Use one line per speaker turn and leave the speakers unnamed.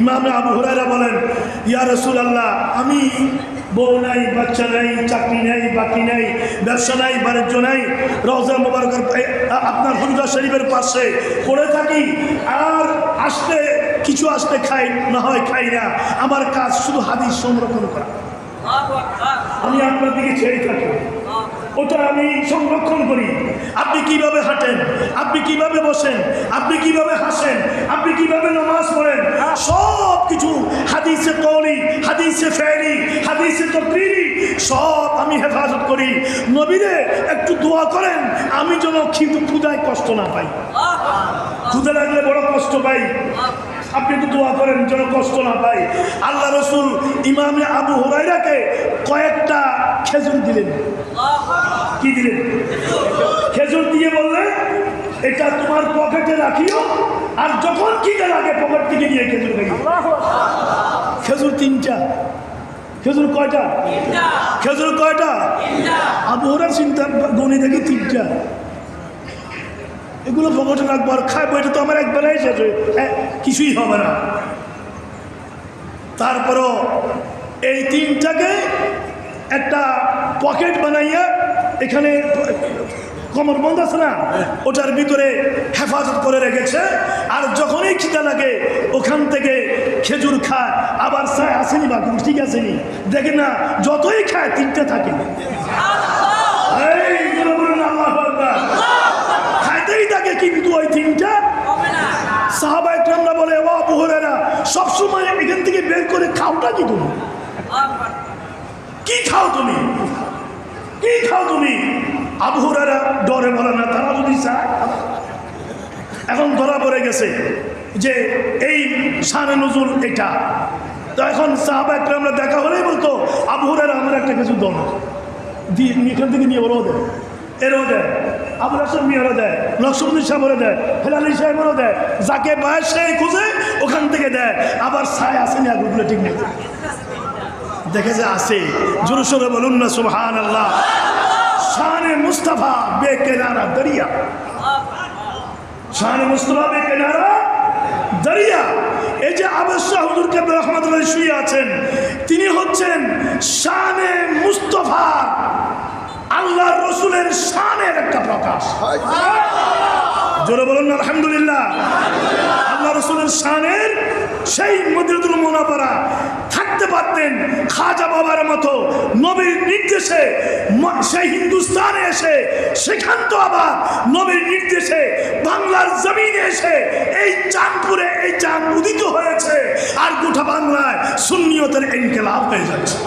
ইমাম আবু হুরায়রা বলেন, ইয়া রাসূলুল্লাহ, আমি বউ নাই, বাচ্চা নাই, চাকরি নাই, বাকি নাই, ব্যবসা নাই, বাণিজ্য নাই, রওজা মুবারকের আপনার হুজরা শরীফের পাশে পড়ে থাকি, আর কিছু আসলে খাই, না হয় খাই না। আমার কাজ শুধু হাদিস সংরক্ষণ করা। আমি আপনার দিকে চেয়ে থাকি, ওটা আমি সংরক্ষণ করি। আপনি কিভাবে হাঁটেন, আপনি কিভাবে বসেন, আপনি কিভাবে হাসেন, আপনি কিভাবে নামাজ পড়েন, সব কিছু হাদিসে কওলি, হাদিসে ফেলি, হাদিসে তাকরীরি সব আমি হেফাজত করি। নবীরে একটু দোয়া করেন, আমি যেন ক্ষুধায় কষ্ট না পাই। ক্ষুধা লাগলে বড় কষ্ট পাই, আপনি একটু দোয়া করেন যেন কষ্ট না পাই। আল্লাহ রসুল ইমাম আবু হুরায়রাকে কয়েকটা খেজুর দিলেন। কি দিলেন? খেজুর দিয়ে বললেন, এটা তোমার পকেটে রাখিও, আর যখন খিদে লাগে পকেট থেকে নিয়ে খেজুর খাইও। খেজুর তিনটা। খেজুর কয়টা? খেজুর কয়টা? আবু হুরায়রা চিন্তা গণি দেখি তিনটা। এগুলো পকেটে রাখবো আর খাইবো, এটা তো আমার একবেলায় শেষ হয়ে কিছুই হবে না। তারপরও এই তিনটাকে একটা পকেট বানাইয়া, এখানে কমর বন্ধ আছে না, ওটার ভিতরে হেফাজত করে রেখেছে। আর যখনই খিদা লাগে ওখান থেকে খেজুর খায়, আবার চায় আসেনি বাকি ঠিক আসেনি, দেখে না যতই খায় তিনটা থাকে। খাইতেই থাকে, কিন্তু ওই তিনটা সাহাবা একরামরা বলে, ও আবু হুরায়রা, সবসময় এখান থেকে বের করে খাওটা কি তুমি? কি খাও তুমি? কি খাও তুমি? আবু হুরায়রা ডরে বলে না, তারা যদি চায়। এখন ধরা পড়ে গেছে যে এই শানে নজুল এটা। তো এখন সাহাবা একরামরা দেখা হলেই বলতো, আবু হুরায়রা আমার একটা কিছু দল দিয়ে এখান থেকে নিয়ে ওরও দেয়, এরও দেয়, আবুল হাসান মিয়ারও দেয়, নকশবন্দি সাহেবেরও দেয়, হেলালি সাহেবেরও দেয়, যাকে পায় সেই খুঁজে ওখান থেকে দেয়। আবার ছায় আসেনি আগুগুলো ঠিক নেই, দেখে যে আসে। জোরে সোরে বলুন না সুবহানাল্লাহ। শানে মুস্তাফা বেকেনারা দরিয়া, শানে মুস্তাফা বেকেনারা দরিয়া। এই যে আবশ্যা হুজুর কেবলা রহমাতুল্লাহ শুয়ে আছেন, তিনি হচ্ছেন শানে মুস্তাফা, আল্লাহ রসুলের শানের একটা প্রকাশ। জোরে বলুন না আলহামদুলিল্লাহ। আল্লাহ রসুলের শানের সেই মদিনাতুল মুনাওয়ারা থাকতে পারতেন খাজা বাবার মতো নবীর নির্দেশে সেই হিন্দুস্তানে এসে, সেখান তো আবার নবীর নির্দেশে বাংলার জমিনে এসে এই চাঁদপুরে এই চাঁদ উদিত হয়েছে, আর গোটা বাংলায় সুন্নিয়তের ইনকিলাব হয়ে যাচ্ছে।